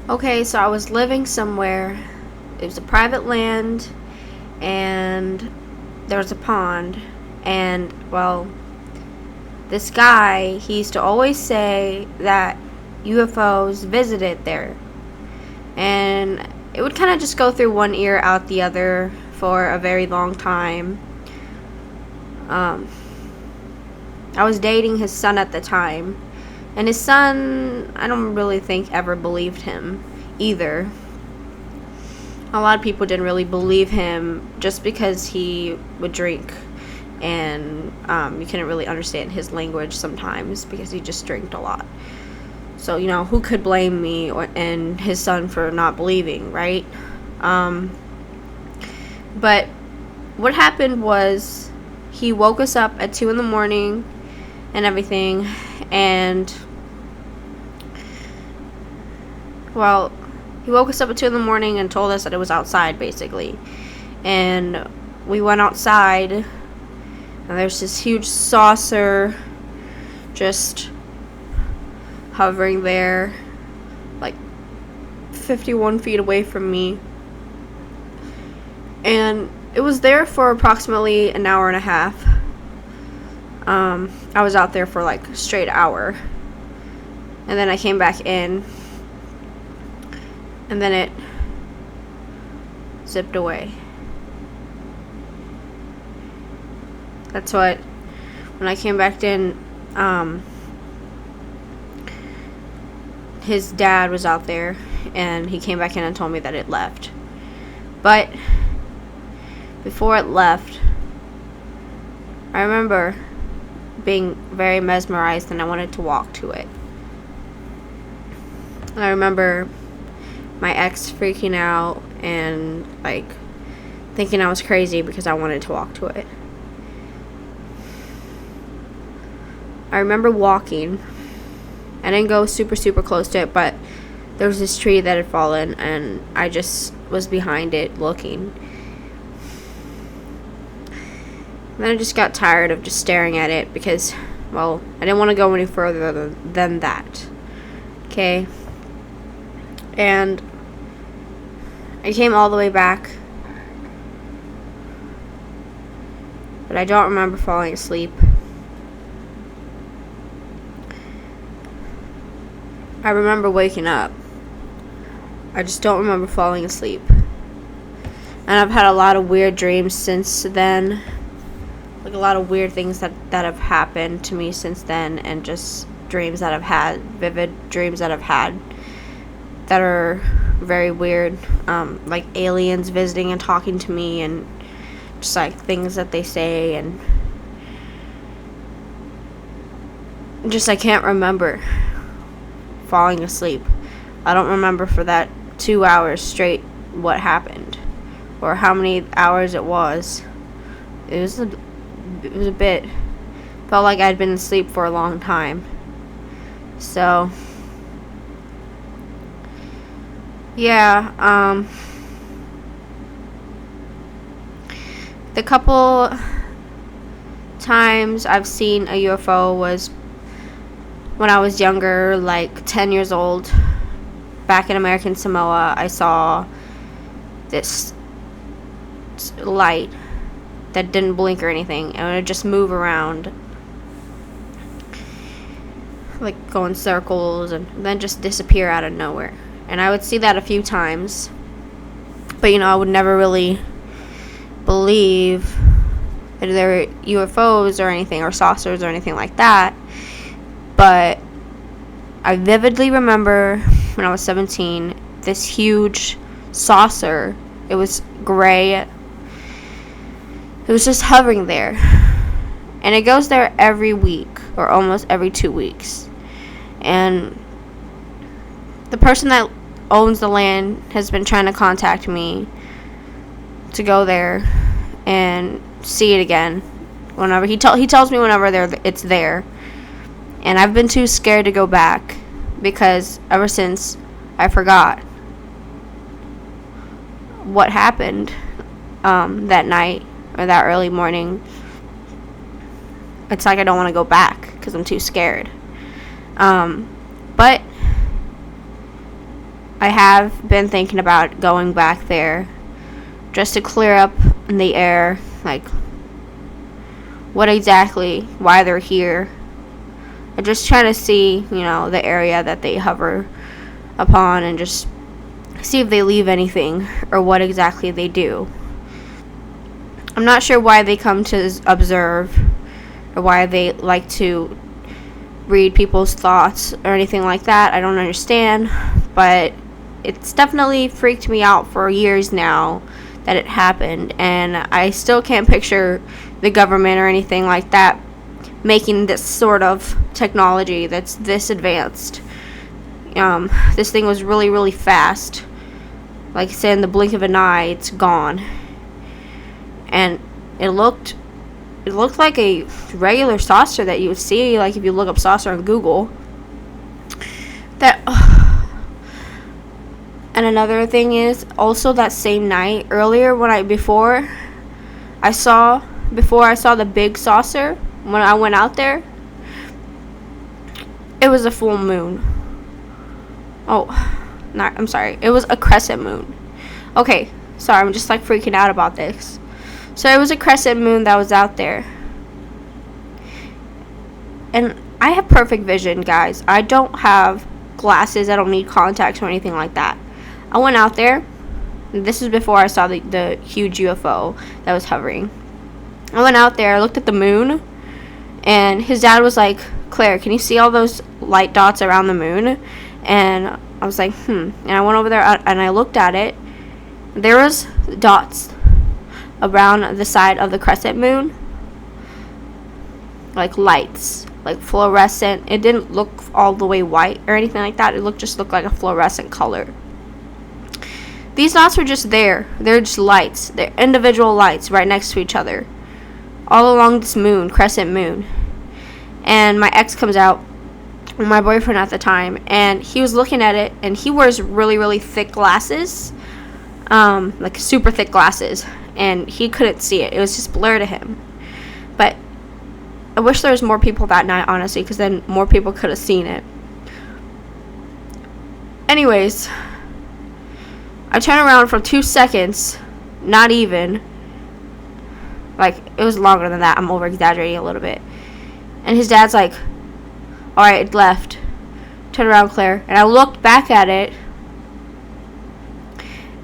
Okay, so I was living somewhere. It was a private land, and there was a pond. And, well, this guy, he used to always say that UFOs visited there. And it would kind of just go through one ear, out the other for a very long time. I was dating his son at the time. And his son, I don't really think ever believed him either. A lot of people didn't really believe him just because he would drink. And you couldn't really understand his language sometimes because he just drank a lot. So, who could blame me and his son for not believing, right? But what happened was he woke us up at 2 in the morning and everything. And, well, he woke us up at 2 in the morning and told us that it was outside, basically. And we went outside, and there's this huge saucer just hovering there, like 51 feet away from me. And it was there for approximately an hour and a half. I was out there for like a straight hour. And then I came back in. And then it zipped away. That's what, when I came back in, his dad was out there, and he came back in and told me that it left. But before it left, I remember being very mesmerized, and I wanted to walk to it. I remember my ex freaking out and like thinking I was crazy because I wanted to walk to it. I remember walking. I didn't go super close to it, but there was this tree that had fallen, and I just was behind it looking. And then I just got tired of just staring at it because, well, I didn't want to go any further than that. Okay? And I came all the way back, but I don't remember falling asleep. I remember waking up. I just don't remember falling asleep. And I've had a lot of weird dreams since then. Like a lot of weird things that have happened to me since then, and just dreams that I've had, vivid dreams that I've had that are very weird. Like aliens visiting and talking to me, and just like things that they say, and just I can't remember falling asleep. I don't remember for that 2 hours straight what happened or how many hours it was. It was a bit, felt like I'd been asleep for a long time. So yeah, the couple times I've seen a UFO was when I was younger, like 10 years old. Back in American Samoa, I saw this light that didn't blink or anything, and it would just move around, like go in circles, and then just disappear out of nowhere. And I would see that a few times, but I would never really believe that there were UFOs or anything, or saucers or anything like that. But I vividly remember when I was 17, this huge saucer. It was gray. It was just hovering there. And it goes there every week, or almost every 2 weeks. And the person that owns the land has been trying to contact me to go there and see it again. Whenever he tells me whenever it's there. And I've been too scared to go back because ever since I forgot what happened that night or that early morning, it's like I don't want to go back because I'm too scared. But I have been thinking about going back there just to clear up the air, like what exactly, why they're here. I'm just trying to see, the area that they hover upon and just see if they leave anything or what exactly they do. I'm not sure why they come to observe or why they like to read people's thoughts or anything like that. I don't understand, but it's definitely freaked me out for years now that it happened, and I still can't picture the government or anything like that making this sort of technology that's this advanced. This thing was really, really fast. Like I said, in the blink of an eye, it's gone. And it looked like a regular saucer that you would see, like if you look up saucer on Google. And another thing is, also that same night, before I saw the big saucer, when I went out there, it was a full moon. I'm sorry. It was a crescent moon. Okay, sorry, I'm just like freaking out about this. So it was a crescent moon that was out there. And I have perfect vision, guys. I don't have glasses. I don't need contacts or anything like that. I went out there. This is before I saw the huge UFO that was hovering. I went out there, I looked at the moon, and his dad was like, "Claire, can you see all those light dots around the moon?" And I was like, And I went over there and I looked at it. There was dots around the side of the crescent moon, like lights, like fluorescent. It didn't look all the way white or anything like that. It just looked like a fluorescent color. These dots were just there. They're just lights. They're individual lights right next to each other, all along this moon, crescent moon. And my ex comes out, my boyfriend at the time, and he was looking at it, and he wears really, really thick glasses, like super thick glasses, and he couldn't see it. It was just blur to him. But I wish there was more people that night, honestly, because then more people could have seen it. Anyways, I turn around for 2 seconds, not even. Like, it was longer than that. I'm over exaggerating a little bit. And his dad's like, "Alright, it left. Turn around, Claire." And I looked back at it,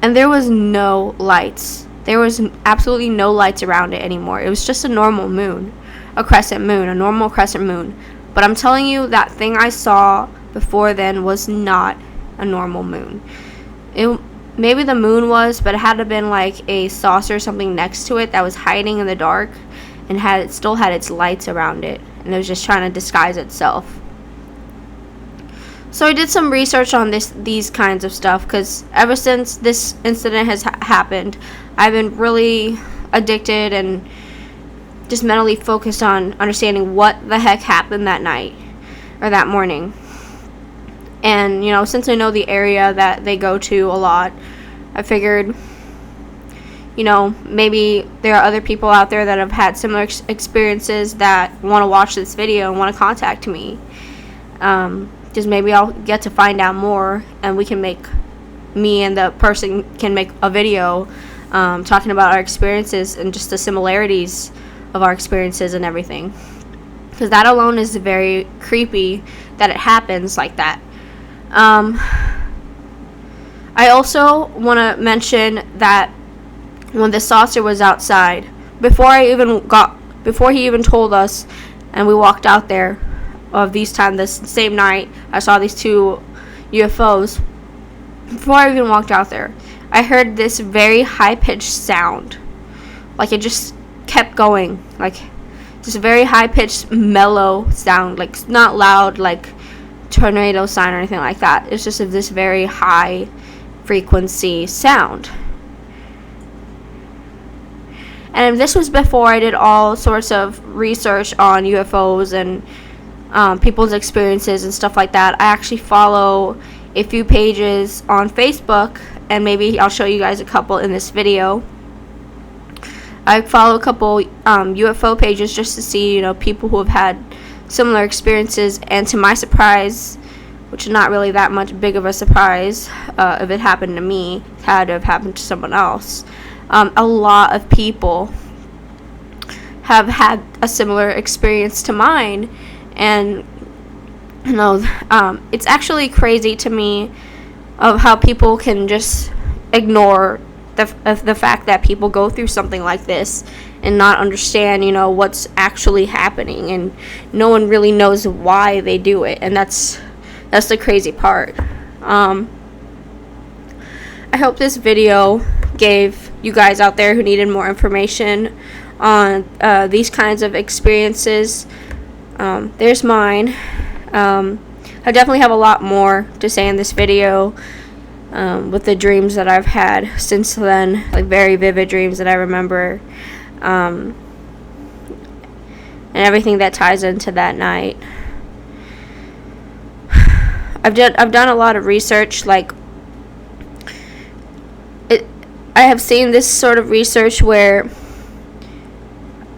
and there was no lights. There was absolutely no lights around it anymore. It was just a normal moon. A crescent moon. A normal crescent moon. But I'm telling you, that thing I saw before then was not a normal moon. Maybe the moon was, but it had to have been like a saucer or something next to it that was hiding in the dark and still had its lights around it, and it was just trying to disguise itself. So I did some research on these kinds of stuff, because ever since this incident has happened, I've been really addicted and just mentally focused on understanding what the heck happened that night or that morning. And, since I know the area that they go to a lot, I figured, maybe there are other people out there that have had similar experiences that want to watch this video and want to contact me. Just maybe I'll get to find out more, and me and the person can make a video talking about our experiences and just the similarities of our experiences and everything. Because that alone is very creepy that it happens like that. I also want to mention that when the saucer was outside, before he even told us, and we walked out there, this same night, I saw these 2 UFOs. Before I even walked out there, I heard this very high-pitched sound. Like, it just kept going. Like, just a very high-pitched, mellow sound. Like, not loud, like tornado sign or anything like that. It's just this very high frequency sound. And this was before I did all sorts of research on UFOs and people's experiences and stuff like that. I actually follow a few pages on Facebook, and maybe I'll show you guys a couple in this video. I follow a couple UFO pages just to see, people who have had similar experiences, and to my surprise, which is not really that much big of a surprise. If it happened to me, it had to have happened to someone else. A lot of people have had a similar experience to mine, and it's actually crazy to me of how people can just ignore the fact that people go through something like this and not understand, what's actually happening, and no one really knows why they do it, and that's the crazy part. I hope this video gave you guys out there who needed more information on these kinds of experiences. There's mine. I definitely have a lot more to say in this video, with the dreams that I've had since then, like very vivid dreams that I remember, and everything that ties into that night. I've done a lot of research. Like, I have seen this sort of research where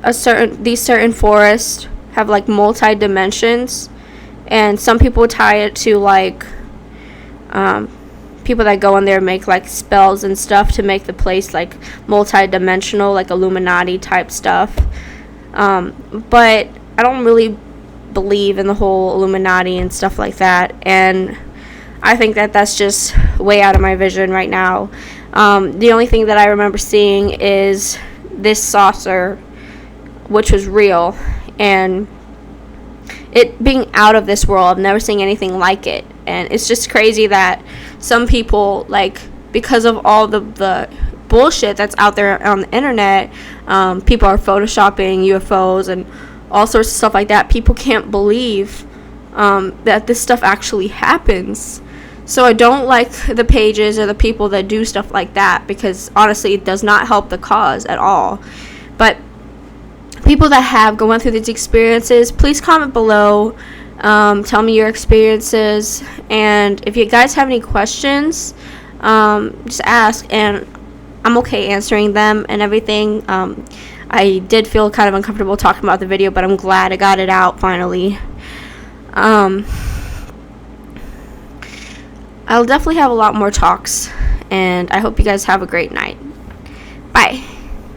these certain forests have like multi dimensions, and some people tie it to like people that go in there make like spells and stuff to make the place like multi-dimensional, like Illuminati type stuff. But I don't really believe in the whole Illuminati and stuff like that, and I think that that's just way out of my vision right now. The only thing that I remember seeing is this saucer, which was real, and it being out of this world. I've never seen anything like it, and it's just crazy that some people, like, because of all the bullshit that's out there on the internet, people are photoshopping UFOs and all sorts of stuff like that. People can't believe that this stuff actually happens. So I don't like the pages or the people that do stuff like that, because honestly it does not help the cause at all. But people that have gone through these experiences, please comment below. Tell me your experiences, and if you guys have any questions, just ask, and I'm okay answering them and everything. I did feel kind of uncomfortable talking about the video, but I'm glad I got it out finally. I'll definitely have a lot more talks, and I hope you guys have a great night. Bye.